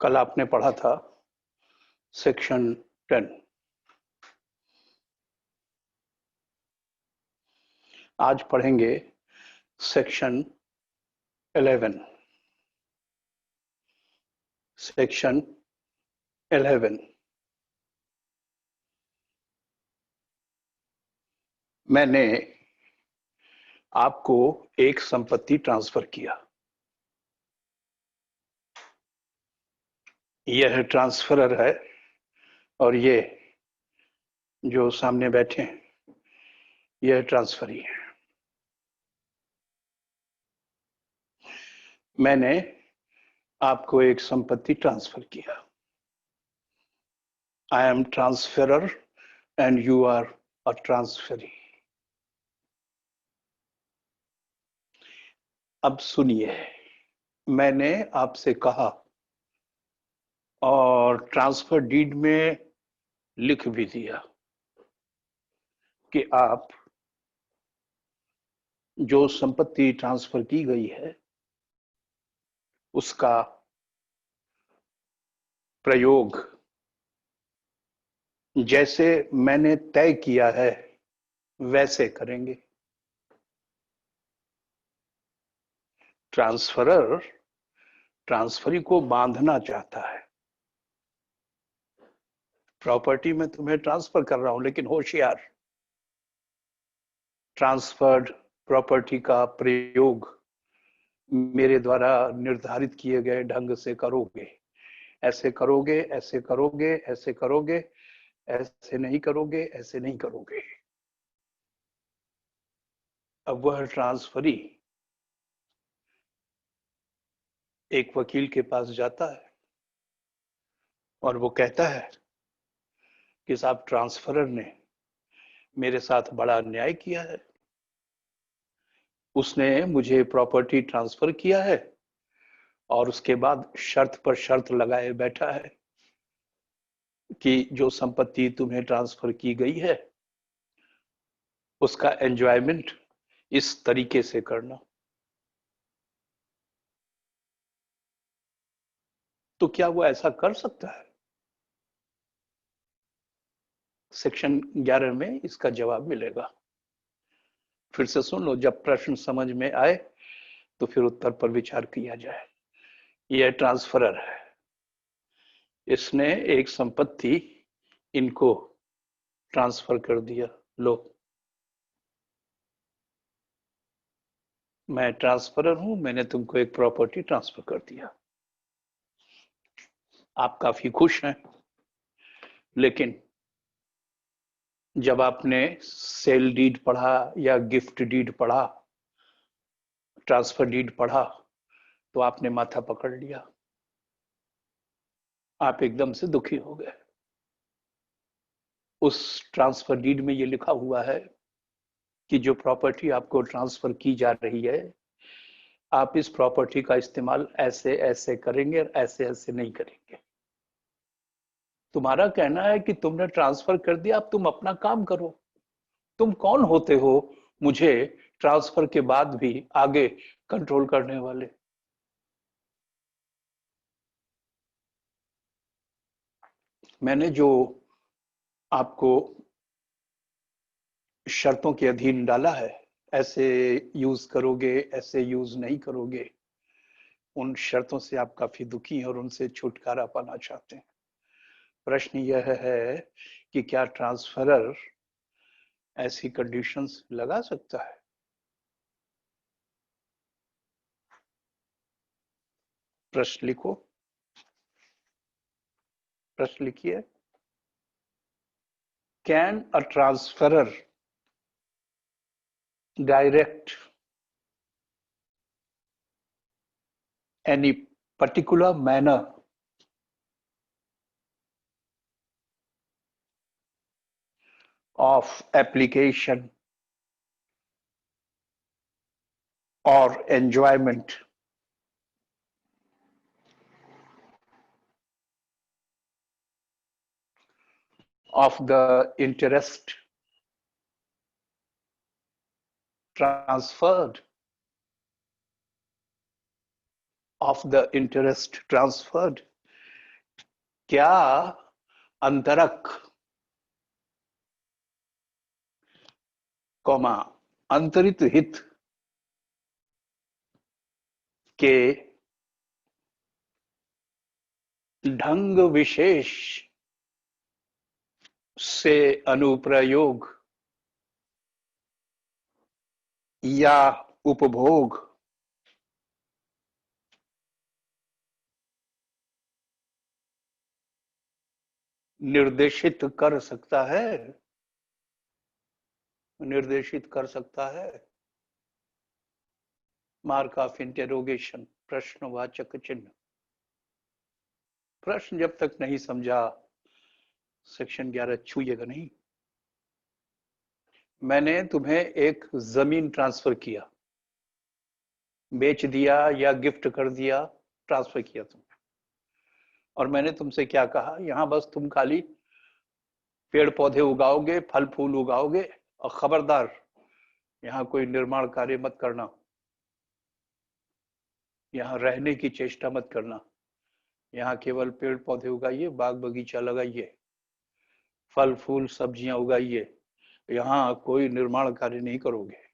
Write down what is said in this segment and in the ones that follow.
कल आपने पढ़ा था सेक्शन 10। आज पढ़ेंगे सेक्शन 11। सेक्शन 11 मैंने आपको एक संपत्ति ट्रांसफर किया। यह ट्रांसफरर है और ये जो सामने बैठे हैं यह ट्रांसफरी है। मैंने आपको एक संपत्ति ट्रांसफर किया। I am transferor and you are a transferee. अब सुनिए, मैंने आपसे कहा और ट्रांसफर डीड में लिख भी दिया कि आप जो संपत्ति ट्रांसफर की गई है उसका प्रयोग जैसे मैंने तय किया है वैसे करेंगे। ट्रांसफरर ट्रांसफरी को बांधना चाहता है। प्रॉपर्टी में तुम्हें ट्रांसफर कर रहा हूं, लेकिन होशियार, ट्रांसफर्ड प्रॉपर्टी का प्रयोग मेरे द्वारा निर्धारित किए गए ढंग से करोगे। ऐसे करोगे, ऐसे करोगे, ऐसे करोगे, ऐसे नहीं करोगे, ऐसे नहीं करोगे। अब वह ट्रांसफरी एक वकील के पास जाता है और वो कहता है कि साहब, ट्रांसफरर ने मेरे साथ बड़ा अन्याय किया है। उसने मुझे प्रॉपर्टी ट्रांसफर किया है और उसके बाद शर्त पर शर्त लगाए बैठा है कि जो संपत्ति तुम्हें ट्रांसफर की गई है उसका एंजॉयमेंट इस तरीके से करना। तो क्या वो ऐसा कर सकता है? सेक्शन 11 में इसका जवाब मिलेगा। फिर से सुन लो, जब प्रश्न समझ में आए तो फिर उत्तर पर विचार किया जाए। यह ट्रांसफरर है, इसने एक संपत्ति इनको ट्रांसफर कर दिया। लो, मैं ट्रांसफरर हूं, मैंने तुमको एक प्रॉपर्टी ट्रांसफर कर दिया। आप काफी खुश हैं, लेकिन जब आपने सेल डीड पढ़ा या गिफ्ट डीड पढ़ा, ट्रांसफर डीड पढ़ा, तो आपने माथा पकड़ लिया। आप एकदम से दुखी हो गए। उस ट्रांसफर डीड में ये लिखा हुआ है कि जो प्रॉपर्टी आपको ट्रांसफर की जा रही है, आप इस प्रॉपर्टी का इस्तेमाल ऐसे ऐसे करेंगे और ऐसे ऐसे नहीं करेंगे। तुम्हारा कहना है कि तुमने ट्रांसफर कर दिया, अब तुम अपना काम करो। तुम कौन होते हो मुझे ट्रांसफर के बाद भी आगे कंट्रोल करने वाले? मैंने जो आपको शर्तों के अधीन डाला है, ऐसे यूज करोगे, ऐसे यूज नहीं करोगे, उन शर्तों से आप काफी दुखी हैं और उनसे छुटकारा पाना चाहते हैं। प्रश्न यह है कि क्या ट्रांसफरर ऐसी कंडीशंस लगा सकता है? प्रश्न लिखो, प्रश्न लिखिए। Can a transferor direct any particular manner of application or enjoyment of the interest transferred of the interest transferred क्या अंतरक, कौमा, अंतरित हित के ढंग विशेष से अनुप्रयोग या उपभोग निर्देशित कर सकता है, निर्देशित कर सकता है। मार्क ऑफ इंटेरोगेशन, प्रश्नवाचक चिन्ह। प्रश्न जब तक नहीं समझा सेक्शन 11 छूइएगा नहीं। मैंने तुम्हें एक जमीन ट्रांसफर किया, बेच दिया या गिफ्ट कर दिया, ट्रांसफर किया तुम, और मैंने तुमसे क्या कहा, यहां बस तुम खाली पेड़ पौधे उगाओगे, फल फूल उगाओगे, और खबरदार यहां कोई निर्माण कार्य मत करना, यहां रहने की चेष्टा मत करना, यहाँ केवल पेड़ पौधे उगाइए, बाग बगीचा लगाइए, फल फूल सब्जियां उगाइए, यहाँ कोई निर्माण कार्य नहीं करोगे।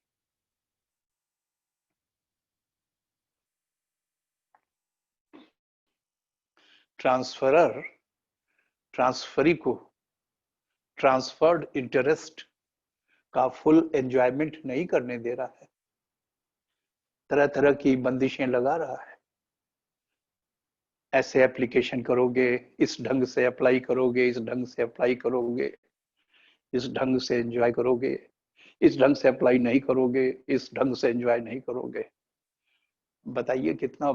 ट्रांसफरर ट्रांसफरी को ट्रांसफर्ड इंटरेस्ट का फुल एंजॉयमेंट नहीं करने दे रहा है, तरह तरह की बंदिशें लगा रहा है। ऐसे एप्लीकेशन करोगे, इस ढंग से अप्लाई करोगे, इस ढंग से अप्लाई करोगे, इस ढंग से एंजॉय करोगे, इस ढंग से अप्लाई नहीं करोगे, इस ढंग से एंजॉय नहीं करोगे। बताइए कितना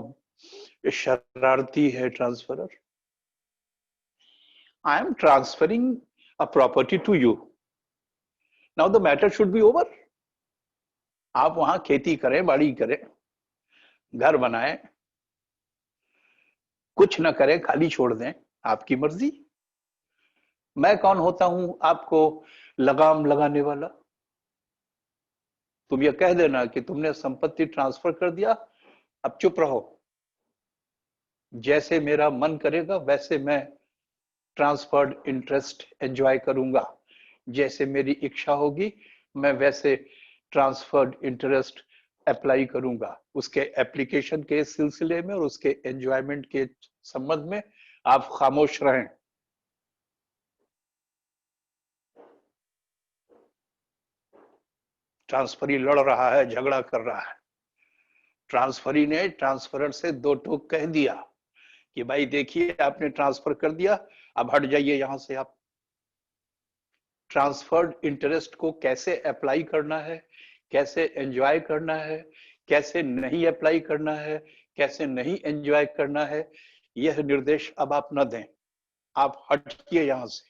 शरारती है transferor. I am transferring a property to you, now the matter should be over. आप वहां खेती करें, बाड़ी करें, घर बनाएं, कुछ न करें, खाली छोड़ दें, आपकी मर्जी। मैं कौन होता हूं आपको लगाम लगाने वाला? तुम ये कह देना कि तुमने संपत्ति ट्रांसफर कर दिया, अब चुप रहो, जैसे मेरा मन करेगा वैसे मैं ट्रांसफर्ड इंटरेस्ट एंजॉय करूंगा, जैसे मेरी इच्छा होगी मैं वैसे ट्रांसफर्ड इंटरेस्ट अप्लाई करूंगा। उसके एप्लीकेशन के सिलसिले में और उसके एंजॉयमेंट के संबंध में आप खामोश रहें। ट्रांसफरी लड़ रहा है, झगड़ा कर रहा है। ट्रांसफरी ने ट्रांसफरर से दो टोक कह दिया कि भाई देखिए आपने ट्रांसफर कर दिया, अब हट जाइए यहां से आप। ट्रांसफर्ड इंटरेस्ट को कैसे अप्लाई करना है, कैसे एंजॉय करना है, कैसे नहीं अप्लाई करना है, कैसे नहीं एंजॉय करना है, यह निर्देश अब आप न दें, आप हटिए यहां से।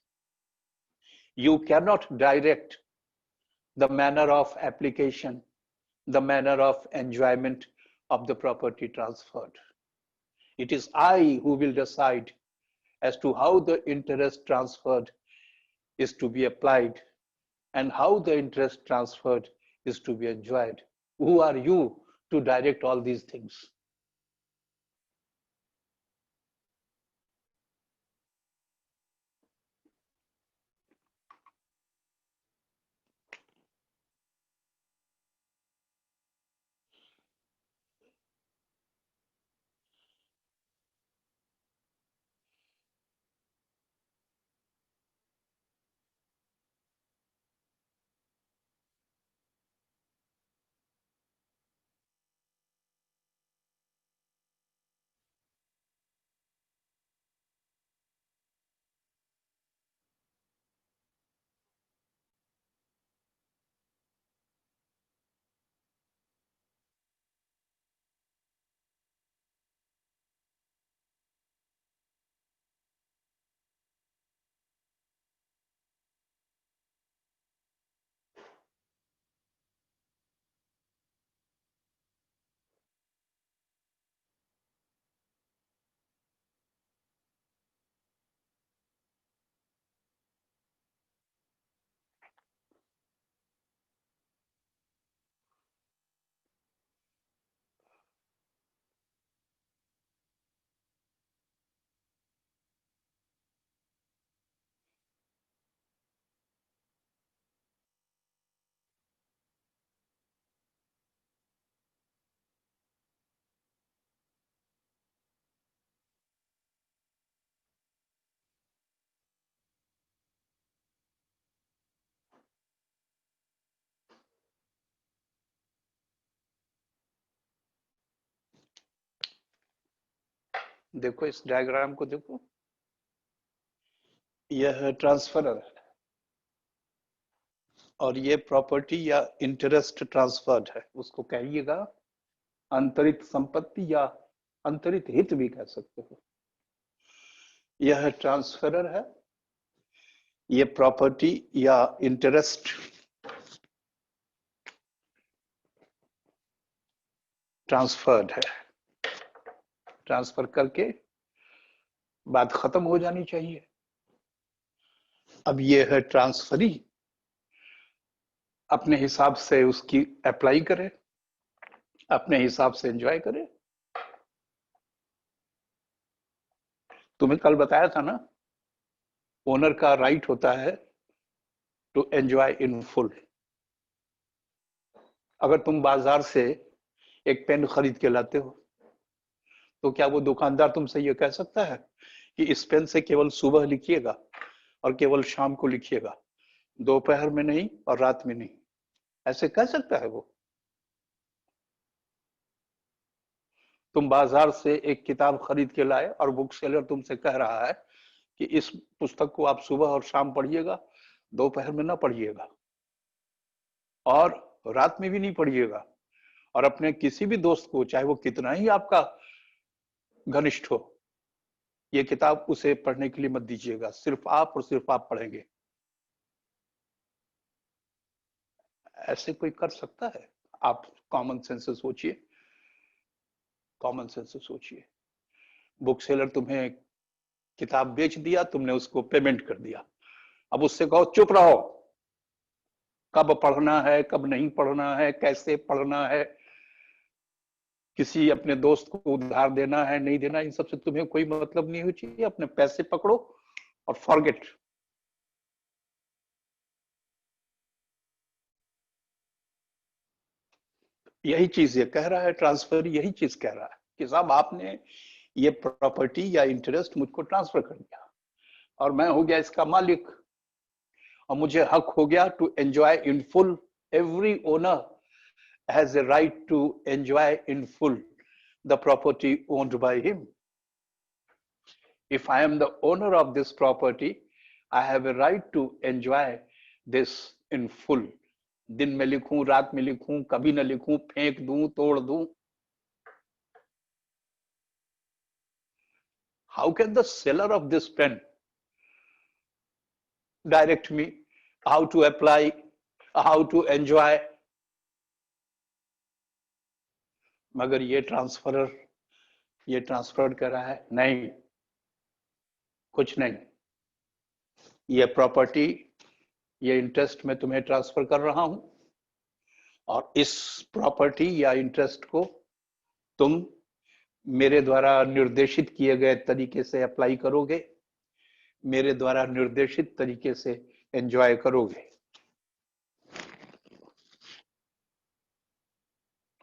You can not direct the manner of application, the manner of enjoyment of the property transferred. It is I who will decide as to how the interest transferred is to be applied and how the interest transferred is to be enjoyed. Who are you to direct all these things? देखो इस diagram को देखो, यह transferor है और ये property या interest transferred है, उसको कहिएगा अंतरित संपत्ति या अंतरित हित भी कह सकते हो। यह ट्रांसफरर है, ये प्रॉपर्टी या इंटरेस्ट ट्रांसफर्ड है, ट्रांसफर करके बात खत्म हो जानी चाहिए। अब ये है ट्रांसफरी, अपने हिसाब से उसकी अप्लाई करे, अपने हिसाब से एंजॉय करे। तुम्हें कल बताया था ना, ओनर का राइट होता है टू एंजॉय इन फुल। अगर तुम बाजार से एक पेन खरीद के लाते हो तो क्या वो दुकानदार तुमसे ये कह सकता है कि इस पेन से केवल सुबह लिखिएगा और केवल शाम को लिखिएगा, दोपहर में नहीं और रात में नहीं? ऐसे कह सकता है वो? तुम बाजार से एक किताब खरीद के लाए और बुक सेलर तुमसे कह रहा है कि इस पुस्तक को आप सुबह और शाम पढ़िएगा, दोपहर में ना पढ़िएगा और रात में भी नहीं पढ़िएगा, और अपने किसी भी दोस्त को, चाहे वो कितना ही आपका घनिष्ठ हो, ये किताब उसे पढ़ने के लिए मत दीजिएगा, सिर्फ आप और सिर्फ आप पढ़ेंगे। ऐसे कोई कर सकता है? आप कॉमन सेंस से सोचिए, कॉमन सेंस से सोचिए। बुक सेलर तुम्हें किताब बेच दिया, तुमने उसको पेमेंट कर दिया, अब उससे कहो चुप रहो, कब पढ़ना है कब नहीं पढ़ना है, कैसे पढ़ना है, किसी अपने दोस्त को उधार देना है नहीं देना, इन सबसे तुम्हें कोई मतलब नहीं हो चाहिए। अपने पैसे पकड़ो और फॉरगेट। यही चीज ये कह रहा है, ट्रांसफर यही चीज कह रहा है कि साहब आपने ये प्रॉपर्टी या इंटरेस्ट मुझको ट्रांसफर कर दिया और मैं हो गया इसका मालिक, और मुझे हक हो गया to enjoy in full. Every owner has a right to enjoy in full the property owned by him. If I am the owner of this property, I have a right to enjoy this in full. दिन में लिखूं, रात में लिखूं, कभी ना लिखूं, फेंक दूं, तोड़ दूं। How can the seller of this pen direct me how to apply, how to enjoy? मगर ये ट्रांसफर कर रहा है, नहीं, कुछ नहीं। ये प्रॉपर्टी, ये इंटरेस्ट मैं तुम्हें ट्रांसफर कर रहा हूं और इस प्रॉपर्टी या इंटरेस्ट को तुम मेरे द्वारा निर्देशित किए गए तरीके से अप्लाई करोगे, मेरे द्वारा निर्देशित तरीके से एंजॉय करोगे।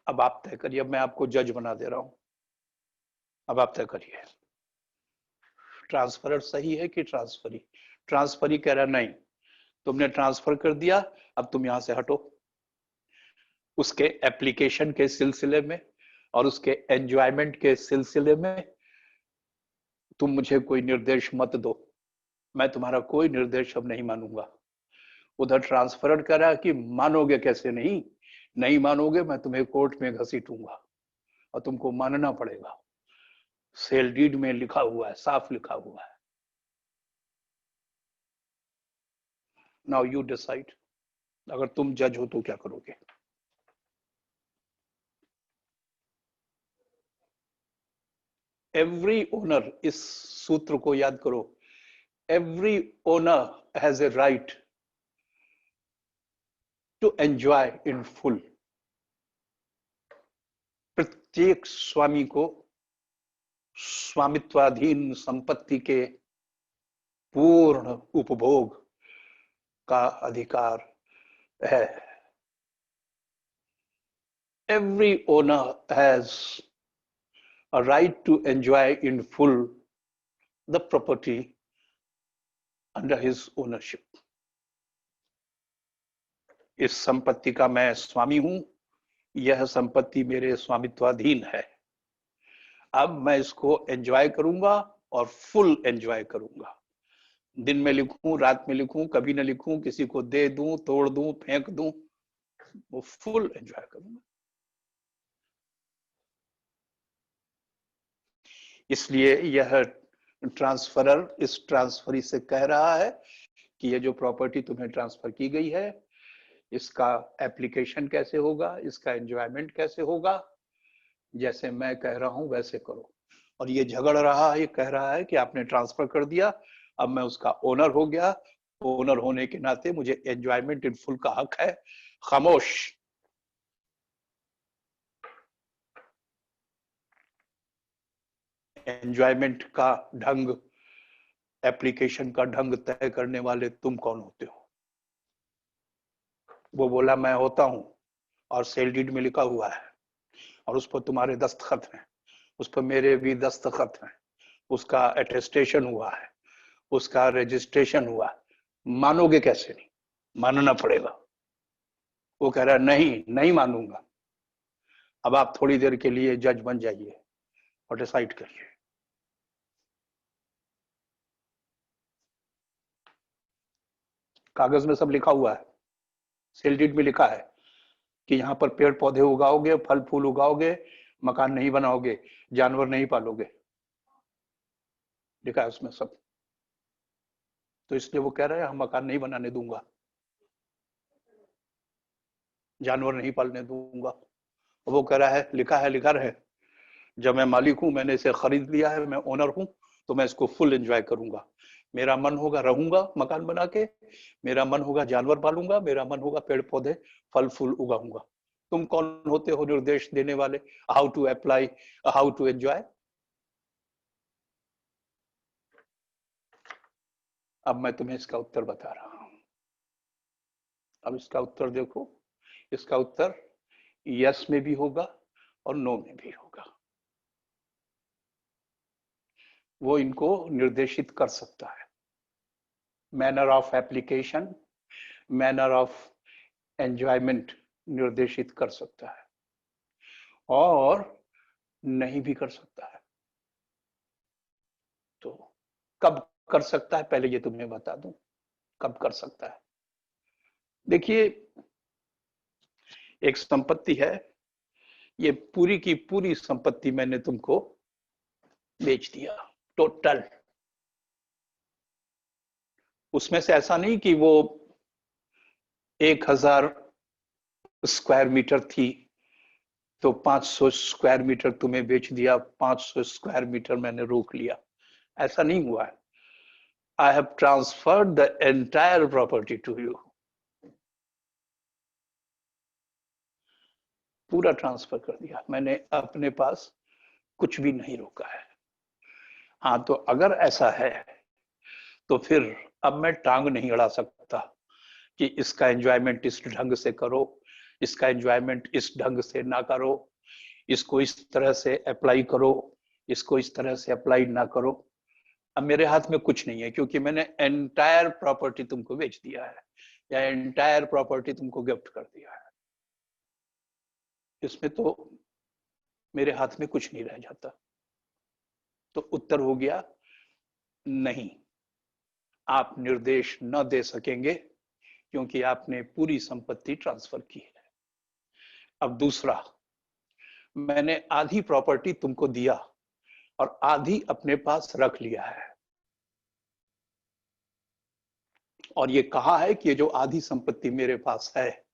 अब आप तय करिए, अब मैं आपको जज बना दे रहा हूं, अब आप तय करिए ट्रांसफर सही है कि ट्रांसफरी? ट्रांसफरी कह रहा नहीं, तुमने ट्रांसफर कर दिया, अब तुम यहां से हटो। उसके एप्लीकेशन के सिलसिले में और उसके एंजॉयमेंट के सिलसिले में तुम मुझे कोई निर्देश मत दो, मैं तुम्हारा कोई निर्देश अब नहीं मानूंगा। उधर ट्रांसफर करा कि मानोगे कैसे? नहीं, नहीं मानोगे, मैं तुम्हें कोर्ट में घसीटूंगा और तुमको मानना पड़ेगा। सेल डीड में लिखा हुआ है, साफ लिखा हुआ है। नाउ यू डिसाइड, अगर तुम जज हो तो क्या करोगे? एवरी ओनर, इस सूत्र को याद करो, every owner has a right to enjoy in full. प्रत्येक स्वामी को स्वामित्वाधीन संपत्ति के पूर्ण उपभोग का अधिकार है। Every owner has a right to enjoy in full the property under his ownership. इस संपत्ति का मैं स्वामी हूं, यह संपत्ति मेरे स्वामित्वाधीन है। अब मैं इसको एंजॉय करूंगा और फुल एंजॉय करूंगा। दिन में लिखूं, रात में लिखूं, कभी ना लिखूं, किसी को दे दूं, तोड़ दूं, फेंक दूं, वो फुल एंजॉय करूंगा। इसलिए यह ट्रांसफरर इस ट्रांसफरी से कह रहा है कि ये जो प्रॉपर्टी तुम्हें ट्रांसफर की गई है, इसका एप्लीकेशन कैसे होगा, इसका एंजॉयमेंट कैसे होगा, जैसे मैं कह रहा हूं वैसे करो। और ये झगड़ रहा है, ये कह रहा है कि आपने ट्रांसफर कर दिया, अब मैं उसका ओनर हो गया, ओनर होने के नाते मुझे एंजॉयमेंट इन फुल का हक है। खामोश। एंजॉयमेंट का ढंग, एप्लीकेशन का ढंग तय करने वाले तुम कौन होते हो? वो बोला मैं होता हूं, और सेल डीड में लिखा हुआ है, और उस पर तुम्हारे दस्तखत हैं, उस पर मेरे भी दस्तखत हैं, उसका अटेस्टेशन हुआ है, उसका रजिस्ट्रेशन हुआ। मानोगे कैसे? नहीं मानना पड़ेगा। वो कह रहा है नहीं, नहीं मानूंगा। अब आप थोड़ी देर के लिए जज बन जाइए और डिसाइड करिए। कागज में सब लिखा हुआ है, सेल डीड में लिखा है कि यहाँ पर पेड़ पौधे उगाओगे, फल फूल उगाओगे, मकान नहीं बनाओगे, जानवर नहीं पालोगे, लिखा है उसमें सब। तो इसलिए वो कह रहे हैं हम मकान नहीं बनाने दूंगा, जानवर नहीं पालने दूंगा। वो कह रहा है लिखा है, लिखा रहे, जब मैं मालिक हूं, मैंने इसे खरीद लिया है, मैं ओनर हूं, तो मैं इसको फुल एंजॉय करूंगा। मेरा मन होगा रहूंगा मकान बना के, मेरा मन होगा जानवर पालूंगा, मेरा मन होगा पेड़ पौधे फल फूल उगाऊंगा। तुम कौन होते हो निर्देश देने वाले? How to apply, how to enjoy? अब मैं तुम्हें इसका उत्तर बता रहा हूं। अब इसका उत्तर देखो। इसका उत्तर यस में भी होगा और नो में भी होगा। वो इनको निर्देशित कर सकता है। Manner of application, manner of enjoyment निर्देशित कर सकता है, और नहीं भी कर सकता है। तो कब कर सकता है, पहले ये तुम्हें बता दूं कब कर सकता है। देखिए, एक संपत्ति है, ये पूरी की पूरी संपत्ति मैंने तुमको बेच दिया, टोटल। उसमें से ऐसा नहीं कि वो 1000 स्क्वायर मीटर थी तो 500 स्क्वायर मीटर तुम्हें बेच दिया, 500 स्क्वायर मीटर मैंने रोक लिया, ऐसा नहीं हुआ है। I have transferred the entire property to you. पूरा ट्रांसफर कर दिया मैंने, अपने पास कुछ भी नहीं रोका है। हाँ, तो अगर ऐसा है तो फिर अब मैं टांग नहीं अड़ा सकता कि इसका एंजॉयमेंट इस ढंग से करो, इसका एंजॉयमेंट इस ढंग से ना करो, इसको इस तरह से अप्लाई करो, इसको इस तरह से अप्लाई ना करो। अब मेरे हाथ में कुछ नहीं है, क्योंकि मैंने एंटायर प्रॉपर्टी तुमको बेच दिया है, या एंटायर प्रॉपर्टी तुमको गिफ्ट कर दिया है। इसमें तो मेरे हाथ में कुछ नहीं रह जाता। तो उत्तर हो गया नहीं, आप निर्देश न दे सकेंगे, क्योंकि आपने पूरी संपत्ति ट्रांसफर की है। अब दूसरा, मैंने आधी प्रॉपर्टी तुमको दिया और आधी अपने पास रख लिया है, और ये कहा है कि ये जो आधी संपत्ति मेरे पास है,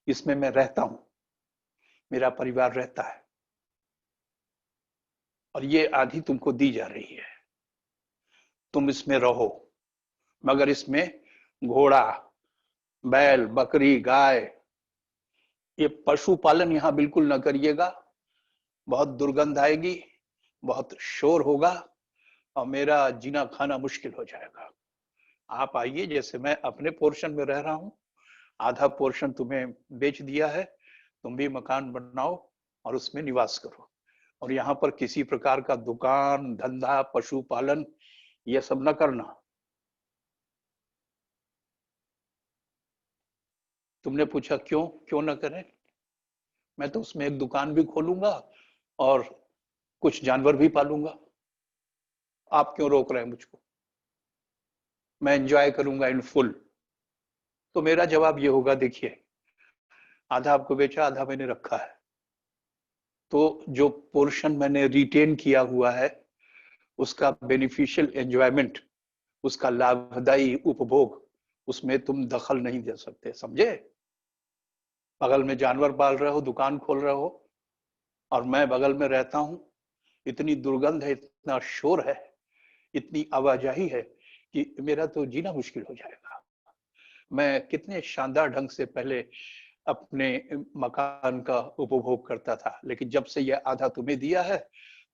इसमें मैं रहता हूं, मेरा परिवार रहता है, और ये आधी तुमको दी जा रही है, तुम इसमें रहो, मगर इसमें घोड़ा, बैल, बकरी, गाय, ये पशुपालन यहां बिल्कुल न करिएगा। बहुत दुर्गंध आएगी, बहुत शोर होगा, और मेरा जीना खाना मुश्किल हो जाएगा। आप आइए, जैसे मैं अपने पोर्शन में रह रहा हूं, आधा पोर्शन तुम्हें बेच दिया है, तुम भी मकान बनाओ और उसमें निवास करो। और यहाँ पर किसी प्रकार का दुकान धंधा पशुपालन ये सब न करना। तुमने पूछा क्यों, क्यों न करें? मैं तो उसमें एक दुकान भी खोलूंगा और कुछ जानवर भी पालूंगा। आप क्यों रोक रहे हैं मुझको? मैं एंजॉय करूंगा इन फुल। तो मेरा जवाब ये होगा, देखिए, आधा आपको बेचा, आधा मैंने रखा है, तो जो पोर्शन मैंने रिटेन किया हुआ है उसका बेनिफिशियल एंजॉयमेंट, उसका लाभदायी उपभोग, उसमें तुम दखल नहीं दे सकते, समझे? बगल में जानवर पाल रहे हो, दुकान खोल रहे हो, और मैं बगल में रहता हूं, इतनी दुर्गंध है, इतना शोर है, इतनी आवाजाही है कि मेरा तो जीना मुश्किल हो जाएगा। मैं कितने शानदार ढंग से पहले अपने मकान का उपभोग करता था, लेकिन जब से यह आधा तुम्हें दिया है,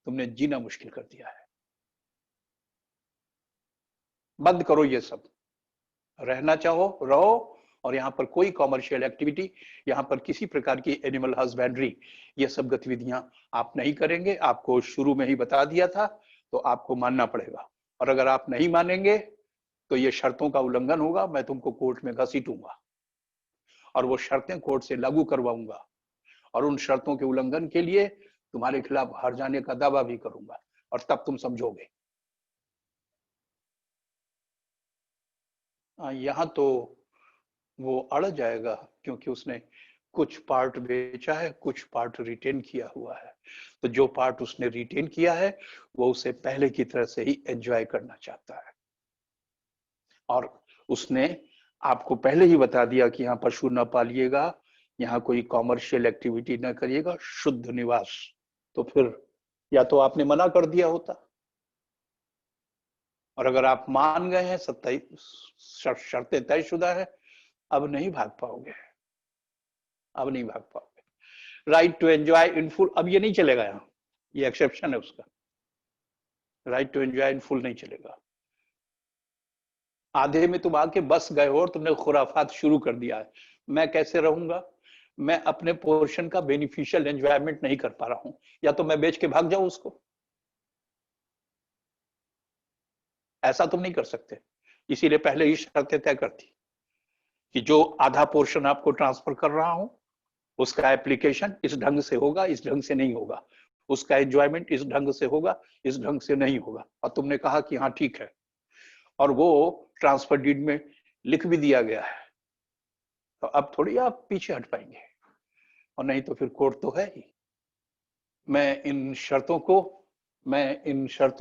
तुमने जीना मुश्किल कर दिया है। बंद करो ये सब। रहना चाहो रहो, और यहाँ पर कोई कॉमर्शियल एक्टिविटी, यहाँ पर किसी प्रकार की एनिमल हस्बेंड्री, ये सब गतिविधियां आप नहीं करेंगे। आपको शुरू में ही बता दिया था, तो आपको मानना पड़ेगा। और अगर आप नहीं मानेंगे तो ये शर्तों का उल्लंघन होगा, मैं तुमको कोर्ट में घसीटूंगा और वो शर्तें कोर्ट से लागू करवाऊंगा, और उन शर्तों के उल्लंघन के लिए तुम्हारे खिलाफ हार जाने का दावा भी करूंगा, और तब तुम समझोगे। यहाँ तो वो अड़ जाएगा, क्योंकि उसने कुछ पार्ट बेचा है, कुछ पार्ट रिटेन किया हुआ है। तो जो पार्ट उसने रिटेन किया है वो उसे पहले की तरह से ही एंजॉय करना चाहता है। और उसने आपको पहले ही बता दिया कि यहाँ पशु न पालिएगा, यहाँ कोई कॉमर्शियल एक्टिविटी न करिएगा, शुद्ध निवास। तो फिर या तो आपने मना कर दिया होता, और अगर आप मान गए हैं, शर्तें तयशुदा है, अब नहीं भाग पाओगे, अब नहीं भाग पाओगे। Right to enjoy in full, अब ये नहीं चलेगा, यहाँ ये एक्सेप्शन है उसका। Right to enjoy in full नहीं चलेगा। आधे में तुम आके बस गए हो और तुमने खुराफात शुरू कर दिया है। मैं कैसे रहूंगा? मैं अपने पोर्शन का बेनिफिशियल एंजॉयमेंट नहीं कर पा रहा हूं, या तो मैं बेच के भाग जाऊं उसको। ऐसा तुम नहीं कर सकते, इसीलिए पहले ही शर्तें तय करती कि जो आधा पोर्शन आपको ट्रांसफर कर रहा हूं, उसका एप्लीकेशन इस ढंग से होगा, इस ढंग से नहीं होगा, उसका एंजॉयमेंट इस ढंग से होगा, इस ढंग से नहीं होगा। और तुमने कहा कि हाँ ठीक है, और वो ट्रांसफर डीड में लिख भी दिया गया है। तो अब थोड़ी आप पीछे हट पाएंगे, और नहीं तो फिर कोर्ट तो है ही। मैं इन शर्तों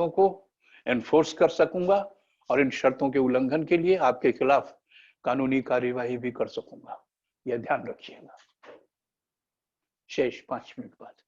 को एनफोर्स कर सकूंगा, और इन शर्तों के उल्लंघन के लिए आपके खिलाफ कानूनी कार्यवाही भी कर सकूंगा, यह ध्यान रखिएगा। शेष 5 मिनट बाद।